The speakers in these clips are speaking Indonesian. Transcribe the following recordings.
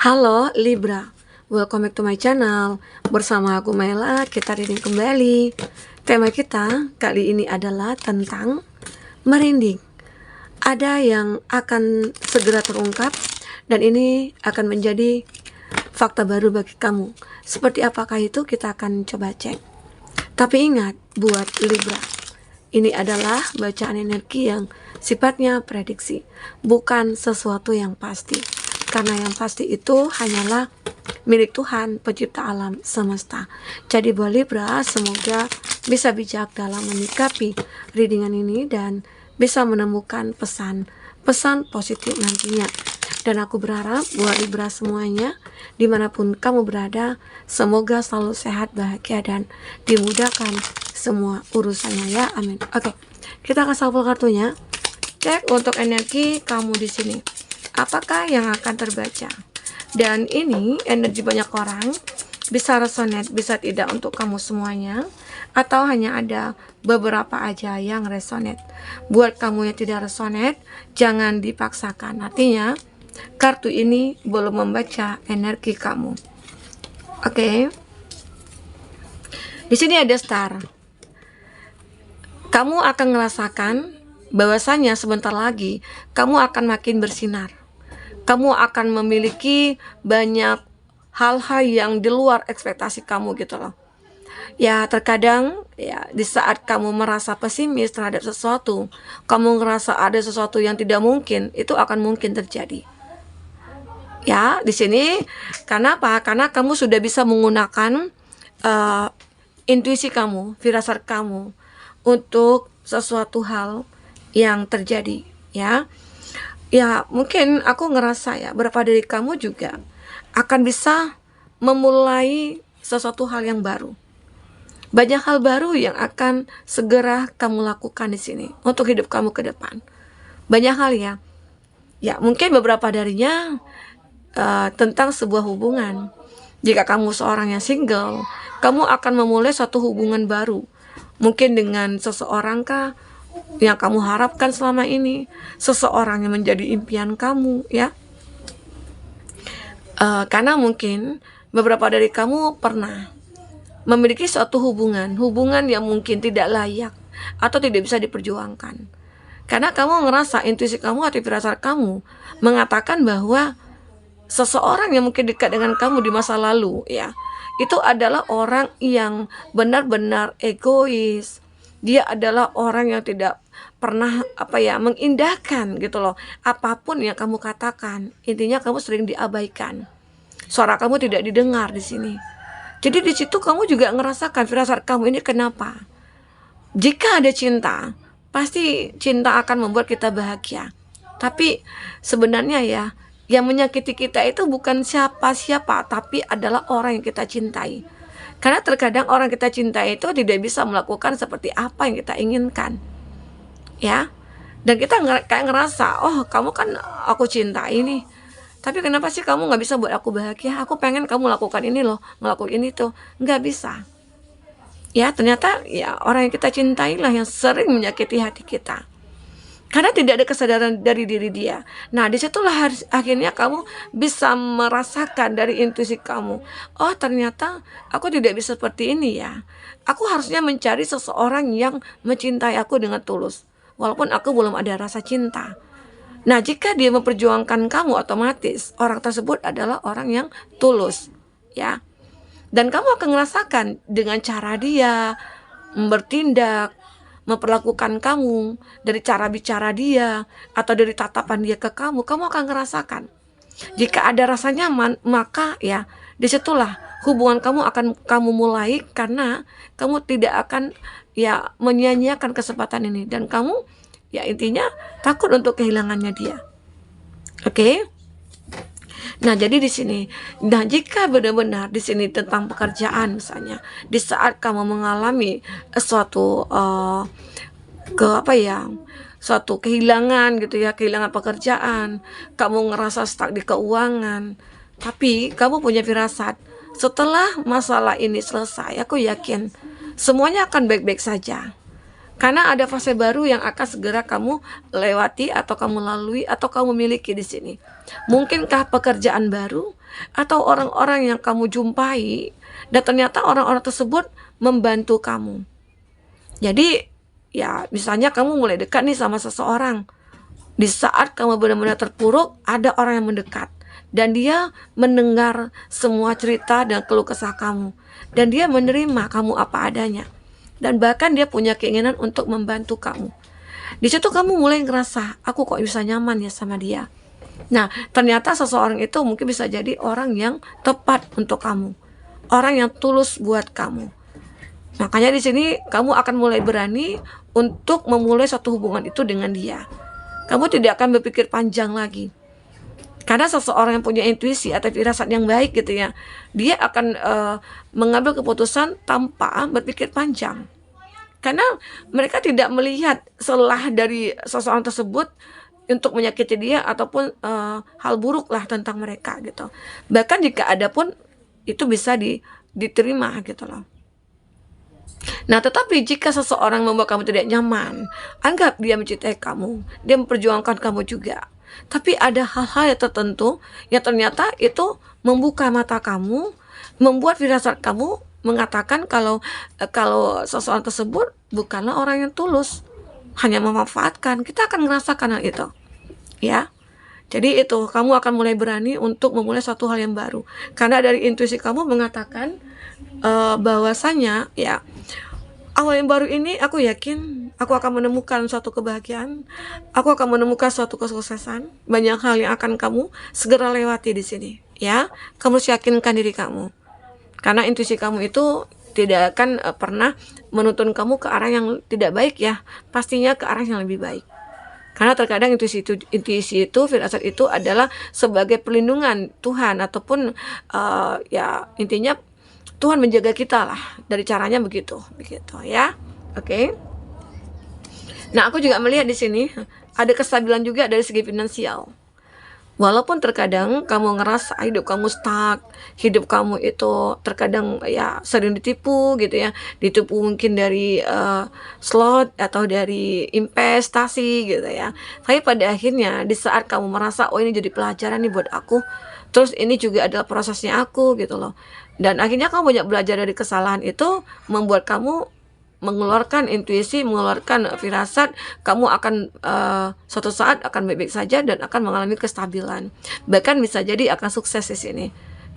Halo Libra, welcome back to my channel. Bersama aku Mela, kita reading kembali. Tema kita kali ini adalah tentang merinding. Ada yang akan segera terungkap dan ini akan menjadi fakta baru bagi kamu. Seperti apakah itu kita akan coba cek. Tapi ingat buat Libra, ini adalah bacaan energi yang sifatnya prediksi, bukan sesuatu yang pasti. Karena yang pasti itu hanyalah milik Tuhan, pencipta alam semesta. Jadi buat Libra, semoga bisa bijak dalam menyikapi readingan ini dan bisa menemukan pesan positif nantinya. Dan aku berharap buat Libra semuanya, dimanapun kamu berada, semoga selalu sehat, bahagia, dan dimudahkan semua urusannya ya, amin. Oke, kita akan shuffle kartunya. Cek untuk energi kamu di sini. Apakah yang akan terbaca? Dan ini energi banyak orang, bisa resonate, bisa tidak untuk kamu semuanya, atau hanya ada beberapa aja yang resonate. Buat kamu yang tidak resonate, jangan dipaksakan. Artinya, kartu ini belum membaca energi kamu. Oke. Di sini ada star. Kamu akan merasakan bahwasanya sebentar lagi kamu akan makin bersinar. Kamu akan memiliki banyak hal-hal yang di luar ekspektasi kamu gitu loh. Ya terkadang ya di saat kamu merasa pesimis terhadap sesuatu, kamu ngerasa ada sesuatu yang tidak mungkin, itu akan mungkin terjadi. Ya di sini karena apa? Karena kamu sudah bisa menggunakan intuisi kamu, firasat kamu untuk sesuatu hal yang terjadi ya. Ya mungkin aku ngerasa ya beberapa dari kamu juga akan bisa memulai sesuatu hal yang baru. Banyak hal baru yang akan segera kamu lakukan di sini untuk hidup kamu ke depan. Banyak hal ya. Ya mungkin beberapa darinya tentang sebuah hubungan. Jika kamu seorang yang single, kamu akan memulai suatu hubungan baru. Mungkin dengan seseorang kah yang kamu harapkan selama ini, seseorang yang menjadi impian kamu ya. Karena mungkin beberapa dari kamu pernah memiliki suatu hubungan yang mungkin tidak layak atau tidak bisa diperjuangkan. Karena kamu ngerasa intuisi kamu atau firasat kamu mengatakan bahwa seseorang yang mungkin dekat dengan kamu di masa lalu ya, itu adalah orang yang benar-benar egois. Dia adalah orang yang tidak pernah mengindahkan gitu loh. Apapun yang kamu katakan, intinya kamu sering diabaikan. Suara kamu tidak didengar di sini. Jadi di situ kamu juga ngerasakan firasat kamu ini kenapa? Jika ada cinta, pasti cinta akan membuat kita bahagia. Tapi sebenarnya ya, yang menyakiti kita itu bukan siapa-siapa, tapi adalah orang yang kita cintai. Karena terkadang orang kita cintai itu tidak bisa melakukan seperti apa yang kita inginkan. Ya. Dan kita kayak ngerasa, oh kamu kan aku cintai nih. Tapi kenapa sih kamu gak bisa buat aku bahagia? Aku pengen kamu lakukan ini loh, ngelakuin ini tuh. Gak bisa. Ya ternyata ya orang yang kita cintai lah yang sering menyakiti hati kita. Karena tidak ada kesadaran dari diri dia. Nah disitulah akhirnya kamu bisa merasakan dari intuisi kamu. Oh ternyata aku tidak bisa seperti ini ya. Aku harusnya mencari seseorang yang mencintai aku dengan tulus. Walaupun aku belum ada rasa cinta. Nah jika dia memperjuangkan kamu, otomatis orang tersebut adalah orang yang tulus. Ya. Dan kamu akan merasakan dengan cara dia bertindak, memperlakukan kamu, dari cara bicara dia atau dari tatapan dia ke kamu akan ngerasakan. Jika ada rasa nyaman, maka ya disitulah hubungan kamu akan kamu mulai, karena kamu tidak akan ya menyia-nyiakan kesempatan ini dan kamu ya intinya takut untuk kehilangannya dia. Oke? Nah, jadi di sini, nah jika benar-benar di sini tentang pekerjaan misalnya, di saat kamu mengalami suatu suatu kehilangan gitu ya, kehilangan pekerjaan, kamu ngerasa stuck di keuangan, tapi kamu punya firasat, setelah masalah ini selesai, aku yakin semuanya akan baik-baik saja. Karena ada fase baru yang akan segera kamu lewati atau kamu lalui atau kamu miliki di sini. Mungkinkah pekerjaan baru atau orang-orang yang kamu jumpai, dan ternyata orang-orang tersebut membantu kamu. Jadi ya misalnya kamu mulai dekat nih sama seseorang, di saat kamu benar-benar terpuruk, ada orang yang mendekat dan dia mendengar semua cerita dan keluh kesah kamu, dan dia menerima kamu apa adanya, dan bahkan dia punya keinginan untuk membantu kamu. Di situ kamu mulai ngerasa, aku kok bisa nyaman ya sama dia. Nah, ternyata seseorang itu mungkin bisa jadi orang yang tepat untuk kamu, orang yang tulus buat kamu. Makanya di sini kamu akan mulai berani untuk memulai satu hubungan itu dengan dia. Kamu tidak akan berpikir panjang lagi. Karena seseorang yang punya intuisi atau firasat yang baik gitu ya, dia akan mengambil keputusan tanpa berpikir panjang. Karena mereka tidak melihat celah dari seseorang tersebut untuk menyakiti dia ataupun hal buruk lah tentang mereka gitu. Bahkan jika ada pun itu bisa diterima gitu loh. Nah, tetapi jika seseorang membuat kamu tidak nyaman, anggap dia mencintai kamu, dia memperjuangkan kamu juga. Tapi ada hal-hal yang tertentu yang ternyata itu membuka mata kamu, membuat firasat kamu mengatakan kalau seseorang tersebut bukanlah orang yang tulus, hanya memanfaatkan. Kita akan merasakan hal itu, ya. Jadi itu kamu akan mulai berani untuk memulai suatu hal yang baru, karena dari intuisi kamu mengatakan bahwasanya ya, awal yang baru ini aku yakin aku akan menemukan suatu kebahagiaan, aku akan menemukan suatu kesuksesan, banyak hal yang akan kamu segera lewati di sini, ya. Kamu harus yakinkan diri kamu, karena intuisi kamu itu tidak akan pernah menuntun kamu ke arah yang tidak baik ya, pastinya ke arah yang lebih baik. Karena terkadang intuisi itu, firasat itu adalah sebagai perlindungan Tuhan, ataupun ya intinya Tuhan menjaga kita lah, dari caranya begitu ya. Oke. Nah, aku juga melihat di sini ada kestabilan juga dari segi finansial. Walaupun terkadang kamu ngerasa hidup kamu stuck, hidup kamu itu terkadang ya sering ditipu gitu ya, ditipu mungkin dari slot atau dari investasi gitu ya. Tapi pada akhirnya di saat kamu merasa oh ini jadi pelajaran nih buat aku, terus ini juga adalah prosesnya aku gitu loh. Dan akhirnya kamu banyak belajar dari kesalahan itu, membuat kamu mengeluarkan intuisi, mengeluarkan firasat, kamu akan suatu saat akan baik-baik saja dan akan mengalami kestabilan. Bahkan bisa jadi akan sukses di sini.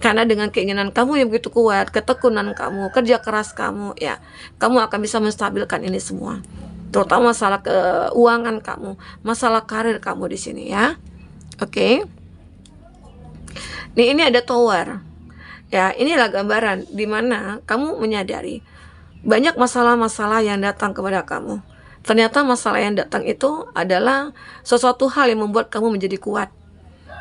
Karena dengan keinginan kamu yang begitu kuat, ketekunan kamu, kerja keras kamu, ya, kamu akan bisa menstabilkan ini semua. Terutama masalah keuangan kamu, masalah karir kamu di sini ya. Oke. Nih, ini ada tower. Ya, inilah gambaran di mana kamu menyadari banyak masalah-masalah yang datang kepada kamu. Ternyata masalah yang datang itu adalah sesuatu hal yang membuat kamu menjadi kuat.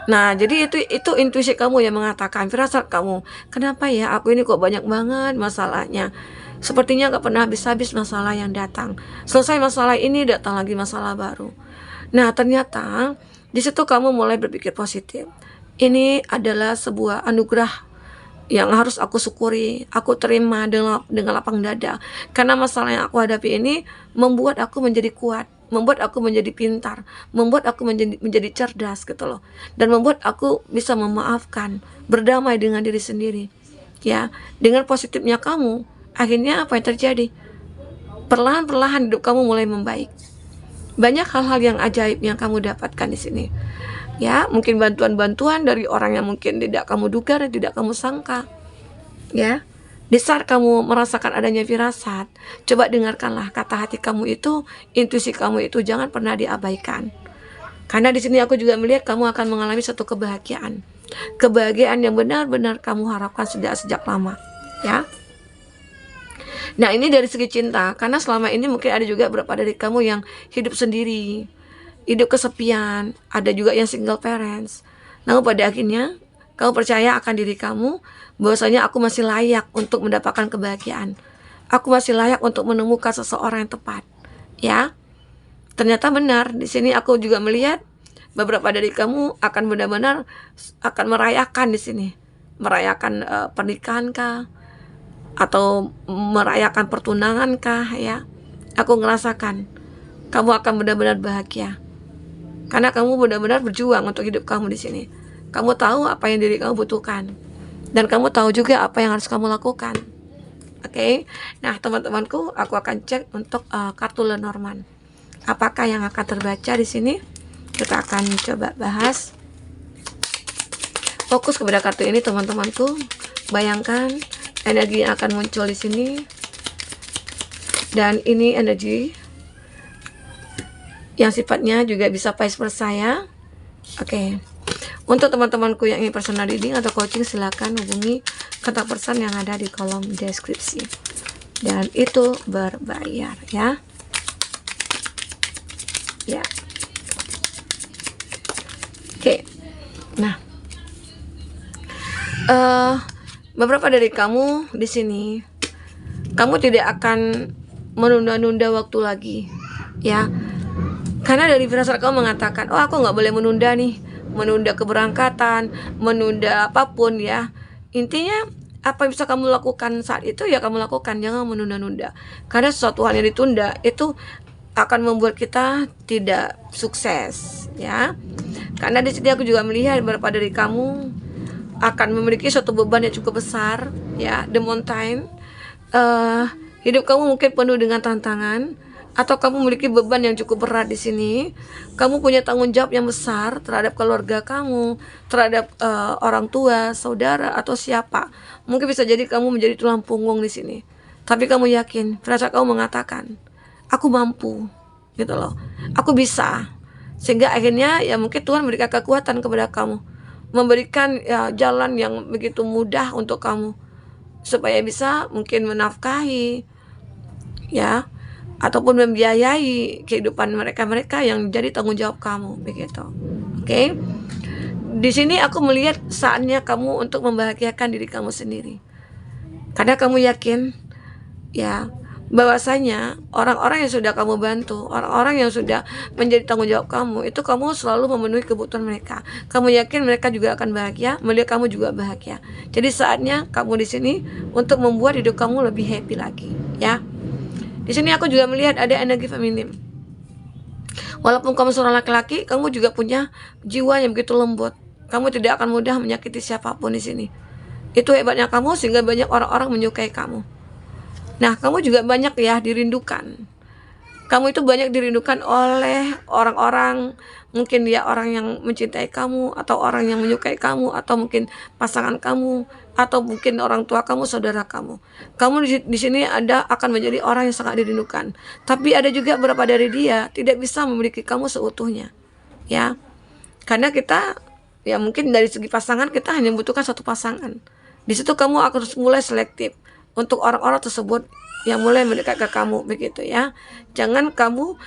Nah, jadi itu intuisi kamu yang mengatakan, firasat kamu, kenapa ya aku ini kok banyak banget masalahnya? Sepertinya gak pernah habis-habis masalah yang datang. Selesai masalah ini, datang lagi masalah baru. Nah, ternyata di situ kamu mulai berpikir positif. Ini adalah sebuah anugerah yang harus aku syukuri, aku terima dengan lapang dada. Karena masalah yang aku hadapi ini membuat aku menjadi kuat, membuat aku menjadi pintar, membuat aku menjadi cerdas gitu loh. Dan membuat aku bisa memaafkan, berdamai dengan diri sendiri. Ya, dengan positifnya kamu, akhirnya apa yang terjadi? Perlahan-perlahan hidup kamu mulai membaik. Banyak hal-hal yang ajaib yang kamu dapatkan di sini. Ya, mungkin bantuan-bantuan dari orang yang mungkin tidak kamu duga dan tidak kamu sangka. Ya, di saat kamu merasakan adanya firasat, coba dengarkanlah kata hati kamu itu, intuisi kamu itu jangan pernah diabaikan. Karena di sini aku juga melihat kamu akan mengalami satu kebahagiaan. Kebahagiaan yang benar-benar kamu harapkan sejak lama, ya. Nah, ini dari segi cinta, karena selama ini mungkin ada juga beberapa dari kamu yang hidup sendiri, hidup kesepian, ada juga yang single parents. Namun pada akhirnya kamu percaya akan diri kamu, bahwasanya aku masih layak untuk mendapatkan kebahagiaan. Aku masih layak untuk menemukan seseorang yang tepat. Ya, ternyata benar. Di sini aku juga melihat beberapa dari kamu akan benar-benar akan merayakan di sini, merayakan pernikahan kah, atau merayakan pertunangan kah, ya. Aku ngerasakan kamu akan benar-benar bahagia. Karena kamu benar-benar berjuang untuk hidup kamu di sini. kamu tahu apa yang diri kamu butuhkan, dan kamu tahu juga apa yang harus kamu lakukan. Oke. Nah teman-temanku, aku akan cek untuk kartu Lenormand. Apakah yang akan terbaca di sini? Kita akan coba bahas. Fokus kepada kartu ini teman-temanku. Bayangkan energi yang akan muncul di sini. Dan ini energi yang sifatnya juga bisa vice versa ya. Oke. Untuk teman-temanku yang ingin personal reading atau coaching, silakan hubungi kontak person yang ada di kolom deskripsi. Dan itu berbayar ya. Ya. Oke. Nah, beberapa dari kamu di sini, kamu tidak akan menunda-nunda waktu lagi, ya. Karena dari firasat kamu mengatakan, oh aku nggak boleh menunda nih, menunda keberangkatan, menunda apapun ya. Intinya apa yang bisa kamu lakukan saat itu ya kamu lakukan, jangan menunda-nunda. Karena sesuatu hal yang ditunda itu akan membuat kita tidak sukses ya. Karena di sini aku juga melihat beberapa dari kamu akan memiliki suatu beban yang cukup besar ya, the mountain. Hidup kamu mungkin penuh dengan tantangan, atau kamu memiliki beban yang cukup berat di sini. Kamu punya tanggung jawab yang besar terhadap keluarga kamu, terhadap orang tua, saudara, atau siapa. Mungkin bisa jadi kamu menjadi tulang punggung di sini. Tapi kamu yakin, firasat kamu mengatakan, aku mampu, gitu loh. Aku bisa. Sehingga akhirnya ya mungkin Tuhan memberikan kekuatan kepada kamu, memberikan ya jalan yang begitu mudah untuk kamu, supaya bisa mungkin menafkahi ya, ataupun membiayai kehidupan mereka-mereka yang jadi tanggung jawab kamu, begitu. Oke. Di sini aku melihat saatnya kamu untuk membahagiakan diri kamu sendiri. Karena kamu yakin ya bahwasanya orang-orang yang sudah kamu bantu, orang-orang yang sudah menjadi tanggung jawab kamu, itu kamu selalu memenuhi kebutuhan mereka. Kamu yakin mereka juga akan bahagia, melihat kamu juga bahagia. Jadi saatnya kamu di sini untuk membuat hidup kamu lebih happy lagi, ya. Di sini aku juga melihat ada energi feminim. Walaupun kamu seorang laki-laki, kamu juga punya jiwa yang begitu lembut. Kamu tidak akan mudah menyakiti siapapun di sini. Itu hebatnya kamu, sehingga banyak orang-orang menyukai kamu. Nah, kamu juga banyak ya dirindukan. Kamu itu banyak dirindukan oleh orang-orang, mungkin dia orang yang mencintai kamu, atau orang yang menyukai kamu, atau mungkin pasangan kamu, atau mungkin orang tua kamu, saudara kamu. Kamu di sini akan menjadi orang yang sangat dirindukan. Tapi ada juga beberapa dari dia tidak bisa memiliki kamu seutuhnya, ya. Karena kita ya mungkin dari segi pasangan kita hanya membutuhkan satu pasangan. Di situ kamu harus mulai selektif untuk orang-orang tersebut yang mulai mendekat ke kamu, begitu ya. Jangan kamu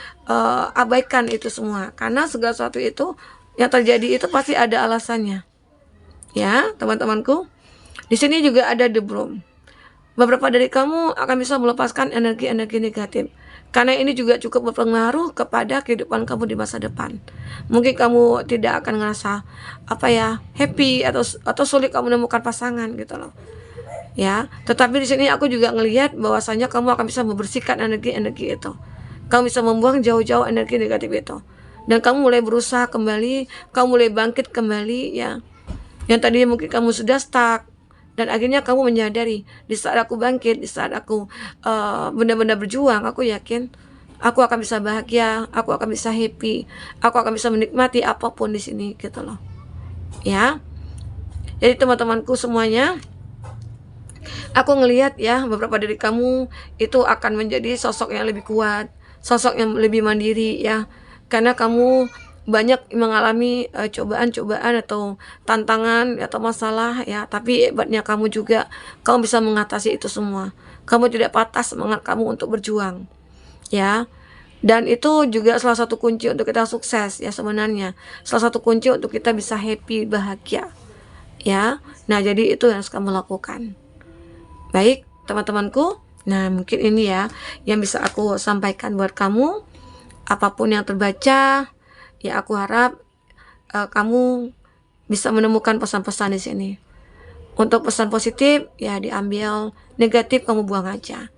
abaikan itu semua, karena segala sesuatu itu yang terjadi itu pasti ada alasannya, ya teman-temanku. Di sini juga ada The Broom. Beberapa dari kamu akan bisa melepaskan energi-energi negatif, karena ini juga cukup berpengaruh kepada kehidupan kamu di masa depan. Mungkin kamu tidak akan ngerasa happy atau sulit kamu menemukan pasangan, gitu loh. Ya, tetapi di sini aku juga ngelihat bahwasanya kamu akan bisa membersihkan energi-energi itu. Kamu bisa membuang jauh-jauh energi negatif itu. Dan kamu mulai berusaha kembali, kamu mulai bangkit kembali ya. Yang tadinya mungkin kamu sudah stuck, dan akhirnya kamu menyadari, di saat aku bangkit, di saat aku benar-benar berjuang, aku yakin aku akan bisa bahagia, aku akan bisa happy, aku akan bisa menikmati apapun di sini, gitu loh. Ya. Jadi teman-temanku semuanya, aku ngelihat ya beberapa dari kamu itu akan menjadi sosok yang lebih kuat, sosok yang lebih mandiri ya. Karena kamu banyak mengalami cobaan-cobaan atau tantangan atau masalah ya, tapi hebatnya kamu juga, kamu bisa mengatasi itu semua. Kamu tidak patah semangat kamu untuk berjuang ya. Dan itu juga salah satu kunci untuk kita sukses ya sebenarnya. Salah satu kunci untuk kita bisa happy, bahagia ya. Nah, jadi itu yang harus kamu lakukan. Baik teman-temanku, nah mungkin ini ya yang bisa aku sampaikan buat kamu. Apapun yang terbaca, ya aku harap kamu bisa menemukan pesan-pesan di sini. Untuk pesan positif ya diambil, negatif kamu buang aja.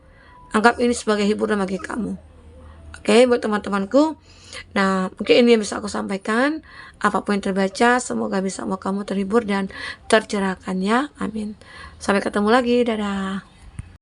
Anggap ini sebagai hiburan bagi kamu. Oke, buat teman-temanku. Nah, mungkin ini yang bisa aku sampaikan. Apapun yang terbaca, semoga bisa membuat kamu terhibur dan tercerahkan ya. Amin. Sampai ketemu lagi. Dadah.